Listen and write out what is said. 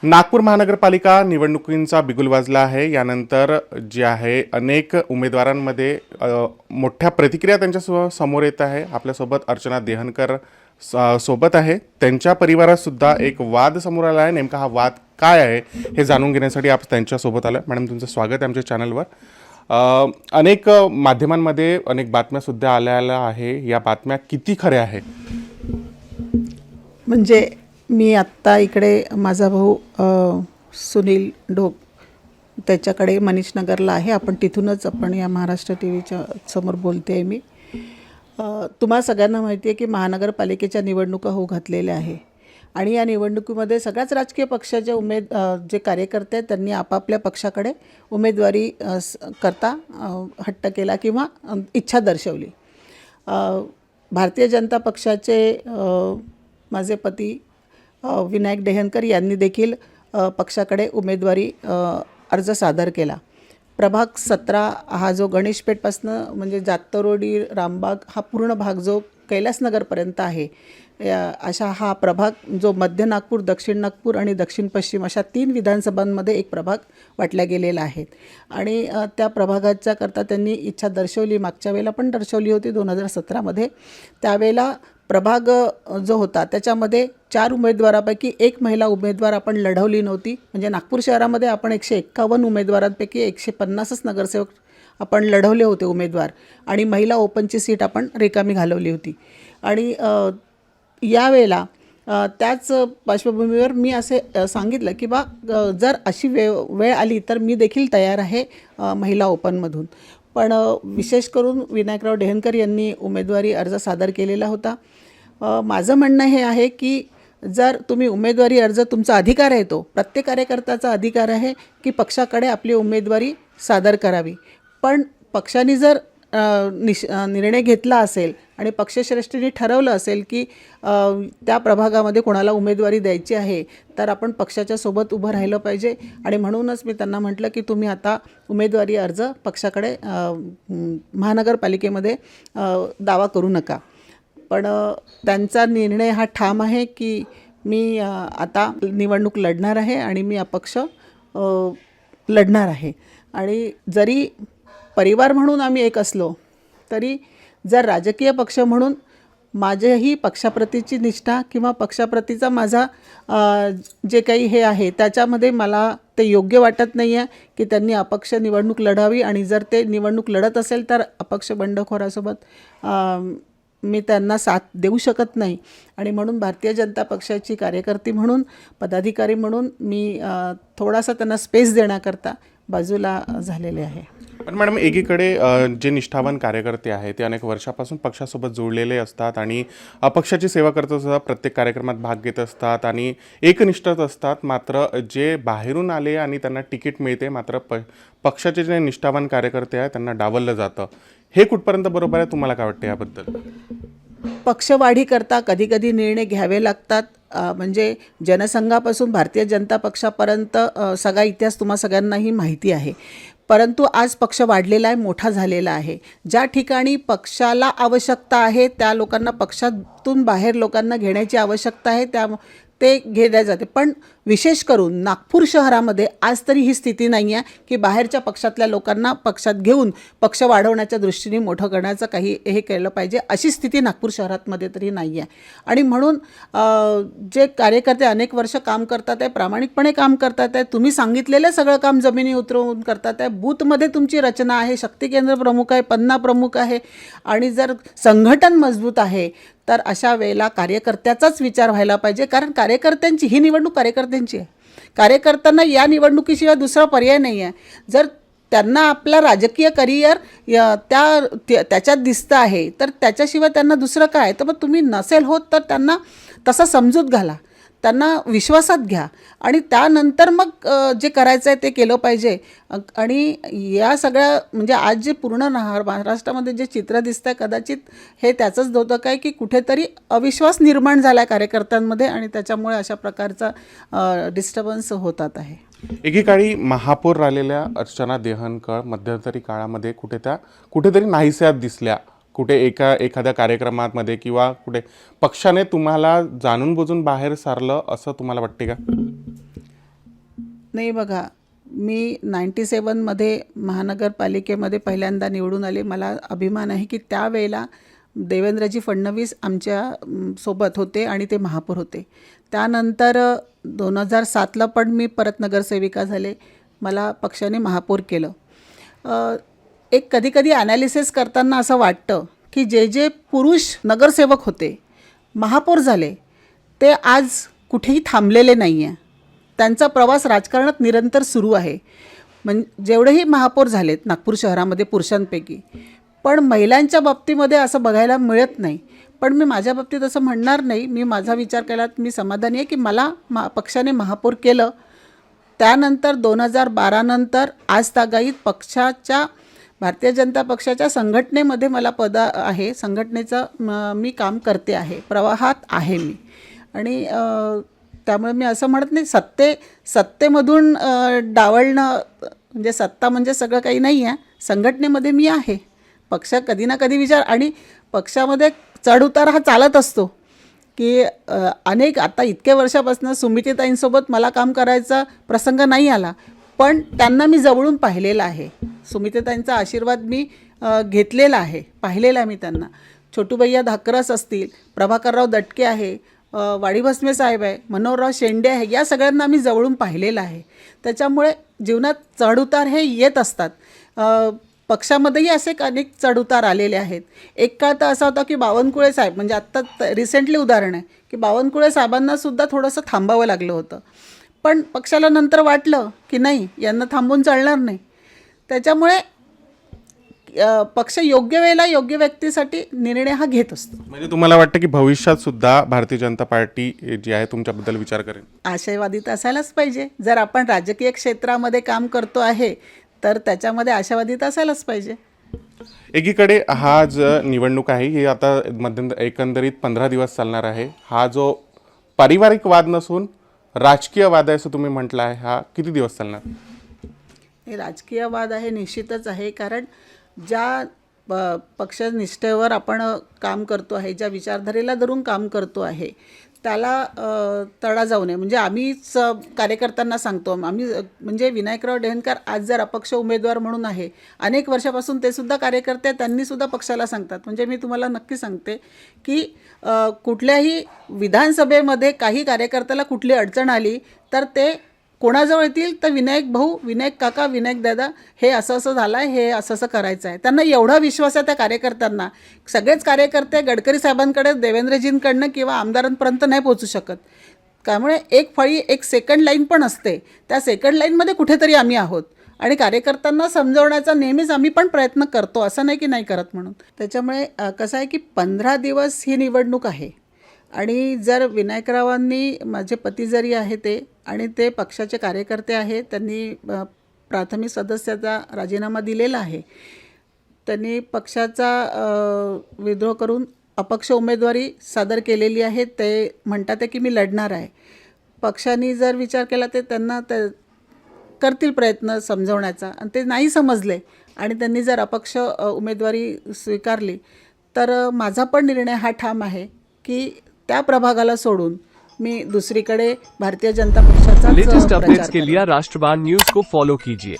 नागपूर महानगरपालिका निवडणुकींचा बिगुल वाजला आहे। यानंतर जे आहे अनेक उमेदवारांमध्ये मोठ्या प्रतिक्रिया त्यांच्या समोर येत आहे। आपल्यासोबत अर्चना देहनकर सोबत आहे। त्यांच्या परिवारात सुद्धा एक वाद समोर आला आहे। नेमका हा वाद काय आहे हे जाणून घेण्यासाठी आपण त्यांच्या सोबत आलो। मॅडम, तुमचं स्वागत आहे आमच्या चॅनलवर। अनेक माध्यमांमध्ये अनेक बातम्या सुद्धा आल्या आहे। या बातम्या किती खऱ्या आहेत? म्हणजे मी आत्ता इकडे माझा भाऊ सुनील ढोक त्याच्याकडे मनीष नगरला आहे। आपण तिथूनच या महाराष्ट्र टीव्हीच्या समोर बोलते आहे मी। तुम्हा सगळ्यांना माहिती आहे की महानगरपालिकेच्या निवडणुका होऊ घातलेल्या आहे आणि या निवडणुकीमध्ये सगळ्याच राजकीय पक्षाचे जे कार्यकर्ते आहेत त्यांनी आपापल्या पक्षाकडे उमेदवारी करता हट्ट केला किंवा इच्छा दर्शवली। भारतीय जनता पक्षाचे माझे पती विनायक देहनकर यांनी देखील पक्षाकडे उमेदवारी अर्ज सादर केला। प्रभाग 17 हा जो गणेशपेठपासून म्हणजे जात्तरोडी रामबाग हा पूर्ण भाग जो कैलासनगरपर्यंत आहे, अशा हा प्रभाग जो मध्य नागपूर, दक्षिण नागपूर आणि दक्षिण पश्चिम अशा 3 विधानसभांमध्ये एक प्रभाग वाटला गेलेला आहे आणि त्या प्रभागाच्या करता त्यांनी इच्छा दर्शवली। मागच्या वेळेला पण दर्शवली होती 2017मध्ये। त्यावेळेला प्रभाग जो होता त्याच्यामध्ये 4 उमेदवारापैकी एक महिला उमेदवार आपण लढवली नव्हती। म्हणजे नागपूर शहरामध्ये आपण 151 उमेदवारांपैकी 150च नगरसेवक आपण लढवले होते उमेदवार आणि महिला ओपनची सीट आपण रिकामी घालवली होती। आणि यावेळेला त्याच पार्श्वभूमीवर मी असे सांगितलं की जर अशी वेळ आली तर मी देखील तयार आहे महिला ओपनमधून। पण विशेष करून विनायकराव देहनकर यांनी उमेदवारी अर्ज सादर केलेला होता। माझं म्हणणं हे आहे की जर तुम्ही उमेदवारी अर्ज, तुमचा अधिकार आहे, तो प्रत्येक कार्यकर्त्याचा अधिकार आहे की पक्षाकडे आपली उमेदवारी सादर करावी। पण पक्षाने जर निर्णय घेतला असेल आणि पक्षश्रेष्ठींनी ठरवलं असेल की त्या प्रभागामध्ये कोणाला उमेदवारी द्यायची आहे तर आपण पक्षाच्या सोबत उभं राहिलं पाहिजे। आणि म्हणूनच मी त्यांना म्हटलं की तुम्ही आता उमेदवारी अर्ज पक्षाकडे महानगरपालिकेमध्ये दावा करू नका। पण त्यांचा निर्णय हा ठाम आहे की मी आता निवडणूक लढणार आहे आणि मी अपक्ष लढणार आहे। आणि जरी परिवार म्हणून आम्ही एक असलो तरी जर राजकीय पक्ष म्हणून माझ्याही पक्षाप्रतीची निष्ठा किंवा पक्षाप्रतीचा माझा जे काही हे आहे त्याच्यामध्ये मला ते योग्य वाटत नाही आहे की त्यांनी अपक्ष निवडणूक लढावी। आणि जर ते निवडणूक लढत असेल तर अपक्ष बंडखोरासोबत मी त्यांना साथ देऊ शकत नाही। आणि म्हणून भारतीय जनता पक्षाची कार्यकर्ती म्हणून, पदाधिकारी म्हणून मी थोडासा त्यांना स्पेस देण्याकरता बाजूला झालेले आहे। पण मॅडम, एकीकडे जे निष्ठावान कार्यकर्ते आहेत ते अनेक वर्षापासून पक्षासोबत जोडलेले असतात आणि अपक्षाची सेवा करत असतात, प्रत्येक कार्यक्रमात भाग घेत असतात आणि एकनिष्ठच असतात। मात्र जे बाहेरून आले आणि त्यांना तिकीट मिळते, मात्र पक्षाचे जे निष्ठावान कार्यकर्ते आहेत त्यांना डावललं जातं। हे कुठपर्यंत बरोबर आहे? तुम्हाला काय वाटतं याबद्दल? पक्षवाढीकरता कधी कधी निर्णय घ्यावे लागतात। म्हणजे जनसंघापासून भारतीय जनता पक्षापर्यंत सगळा इतिहास तुम्हा सगळ्यांनाही माहिती आहे। परंतु आज पक्ष वाढलेला आहे, मोठा झालेला आहे। ज्या ठिकाणी पक्षाला आवश्यकता आहे त्या लोकांना पक्षातून बाहेर लोकांना घेण्याची आवश्यकता आहे, ते घेण्यात जाते। पण विशेष करून नागपूर शहरामध्ये आज तरी ही स्थिती नाही आहे की बाहेरच्या पक्षातल्या लोकांना पक्षात घेऊन पक्ष वाढवण्याच्या दृष्टीने मोठं करण्याचं काही हे केलं पाहिजे, अशी स्थिती नागपूर शहरातमध्ये तरी नाही आहे। आणि म्हणून जे कार्यकर्ते अनेक वर्ष काम करतात आहे, प्रामाणिकपणे काम करतात आहे, तुम्ही सांगितलेलं सगळं काम जमिनी उतरवून करतात आहे। बूथमध्ये तुमची रचना आहे, शक्ती केंद्र प्रमुख आहे, पन्ना प्रमुख आहे आणि जर संघटन मजबूत आहे तर अशा वेळेला कार्यकर्त्याचाच विचार व्हायला पाहिजे। कारण कार्यकर्त्यांची ही निवडणूक कार्यकर्त्यांची आहे। कार्यकर्त्यांना या निवडणुकीशिवाय दुसरा पर्याय नाही आहे। जर त्यांना आपला राजकीय करिअर त्याच्यात दिसतं आहे तर त्याच्याशिवाय त्यांना दुसरं काय? तर मग तुम्ही नसेल होत तर त्यांना तसा समजूत घाला, त्यांना विश्वासात घ्या आणि त्यानंतर मग जे करायचं आहे ते केलं पाहिजे। आणि या सगळ्या म्हणजे आज जे पूर्ण महाराष्ट्रामध्ये जे चित्र दिसतं आहे कदाचित हे त्याचंच द्योतक आहे की कुठेतरी अविश्वास निर्माण झाला आहे कार्यकर्त्यांमध्ये आणि त्याच्यामुळे अशा प्रकारचा डिस्टर्बन्स होतात आहे। एकेकाळी महापौर राहिलेल्या अर्चना देहनकर मध्यंतरी काळामध्ये कुठेतरी नाहीशात दिसल्या। कुठे एखाद्या कार्यक्रमामध्ये किंवा कुठे पक्षाने तुम्हाला जाणून बुजून बाहेर सारलं असं तुम्हाला वाटते का? नाही बघा, मी 97मध्ये महानगरपालिकेमध्ये पहिल्यांदा निवडून आले. मला अभिमान आहे की त्यावेळेला देवेंद्रजी फडणवीस आमच्या सोबत होते आणि ते महापौर होते. त्यानंतर 2007ला पण मी परत नगरसेविका झाले. मला पक्षाने महापौर केलं. एक कधीकधी ॲनालिसिस करताना असं वाटतं की जे जे पुरुष नगरसेवक होते, महापौर झाले, ते आज कुठेही थांबलेले नाही आहे. त्यांचा प्रवास राजकारणात निरंतर सुरू आहे. जेवढेही महापौर झालेत नागपूर शहरामध्ये पुरुषांपैकी, पण महिलांच्या बाबतीमध्ये असं बघायला मिळत नाही. पण मी माझ्या बाबतीत असं म्हणणार नाही. मी माझा विचार केला, मी समाधानी आहे की मला पक्षाने महापौर केलं. त्यानंतर 2012 नंतर आज तागायत पक्षाच्या भारतीय जनता पक्षाच्या संघटनेमध्ये मला पद आहे. संघटनेचं मी काम करते आहे, प्रवाहात आहे मी. आणि त्यामुळे मी असं म्हणत नाही सत्तेमधून डावलणं म्हणजे सत्ता म्हणजे सगळं काही नाही आहे. संघटनेमध्ये मी आहे. पक्ष कधी ना कधी विचार आणि पक्षामध्ये चढउतार हा चालत असतो की अनेक आता इतक्या वर्षापासून सुमित्रेताईंसोबत मला काम करायचा प्रसंग नाही आला, पण त्यांना मी जवळून पाहिलेलं आहे. सुमित्रेताईंचा आशीर्वाद मी घेतलेला आहे, पाहिलेला आहे मी त्यांना. छोटूभैया धाकरस असतील, प्रभाकरराव दटके आहे, वाडी भस्मे साहेब आहे, मनोहरराव शेंडे आहे, या सगळ्यांना मी जवळून पाहिलेलं आहे. त्याच्यामुळे जीवनात चढउतार हे येत असतात. पक्षामध्येही असे अनेक चढउतार आलेले आहेत. एक काळ तर असा होता की बावनकुळे साहेब, म्हणजे आत्ता रिसेंटली उदाहरण आहे की बावनकुळे साहेबांनासुद्धा थोडंसं थांबावं लागलं होतं. पण पक्षाला नंतर वाटलं की नाही, यांना थांबून चालणार नाही. त्याच्यामुळे पक्ष योग्य वेळेला योग्य व्यक्तीसाठी निर्णय हा घेत असतो. म्हणजे तुम्हाला वाटतं की भविष्यात सुद्धा भारतीय जनता पार्टी जी आहे तुमच्याबद्दल विचार करेल? आशावादी तर असायलाच पाहिजे. जर आपण राजकीय क्षेत्रामध्ये काम करतो आहे तर त्याच्यामध्ये आशावादी तर असायलाच पाहिजे. एकीकडे हा जो निवडणूक आहे ही आता एकंदरीत 15 दिवस चालणार आहे. हा जो पारिवारिक वाद नसून राजकीय वाद आहे असं तुम्ही म्हटलं आहे, हा किती दिवस चालणार? हे राजकीय वाद आहे, निश्चितच आहे. कारण ज्या पक्षनिष्ठेवर आपण काम करतो आहे, ज्या विचारधारेला धरून काम करतो आहे, त्याला तडा जाऊ नये. म्हणजे आम्हीच कार्यकर्त्यांना सांगतो, आम्ही म्हणजे विनायकराव डेहनकर आज जर अपक्ष उमेदवार म्हणून आहे, अनेक वर्षापासून ते सुद्धा कार्यकर्ते, त्यांनीसुद्धा पक्षाला सांगतात. म्हणजे मी तुम्हाला नक्की सांगते की कुठल्याही विधानसभेमध्ये काही कार्यकर्त्याला कुठली अडचण आली तर ते कोणाजवळ येतील तर विनायक भाऊ, विनायक काका, विनायक दादा, हे असं असं झालं आहे, हे असं असं करायचं आहे. त्यांना एवढा विश्वास आहे त्या कार्यकर्त्यांना. सगळेच कार्यकर्ते गडकरी साहेबांकडे, देवेंद्रजींकडनं किंवा आमदारांपर्यंत नाही पोहोचू शकत. त्यामुळे एक फळी, एक सेकंड लाईन पण असते. त्या सेकंड लाईनमध्ये कुठेतरी आम्ही आहोत आणि कार्यकर्त्यांना समजवण्याचा नेहमीच आम्ही पण प्रयत्न करतो, असं नाही की नाही करत म्हणून. त्याच्यामुळे कसं आहे की 15 दिवस ही निवडणूक आहे. आणि जर विनायकरावांनी, माझे पती जरी आहे ते, आणि ते पक्षाचे कार्यकर्ते आहेत, त्यांनी प्राथमिक सदस्याचा राजीनामा दिलेला आहे. त्यांनी पक्षाचा विद्रोह करून अपक्ष उमेदवारी सादर केलेली आहे. ते म्हणतात आहे की मी लढणार आहे. पक्षाने जर विचार केला तर त्यांना करतील प्रयत्न समजवण्याचा, आणि ते नाही समजले आणि त्यांनी जर अपक्ष उमेदवारी स्वीकारली तर माझा पण निर्णय हा ठाम आहे की त्या प्रभागाला सोडून मी दुसरीकडे भारतीय जनता पक्षाचा लेटेस्ट अपडेट्स के लिए राष्ट्रवाद न्यूज को फॉलो कीजिए.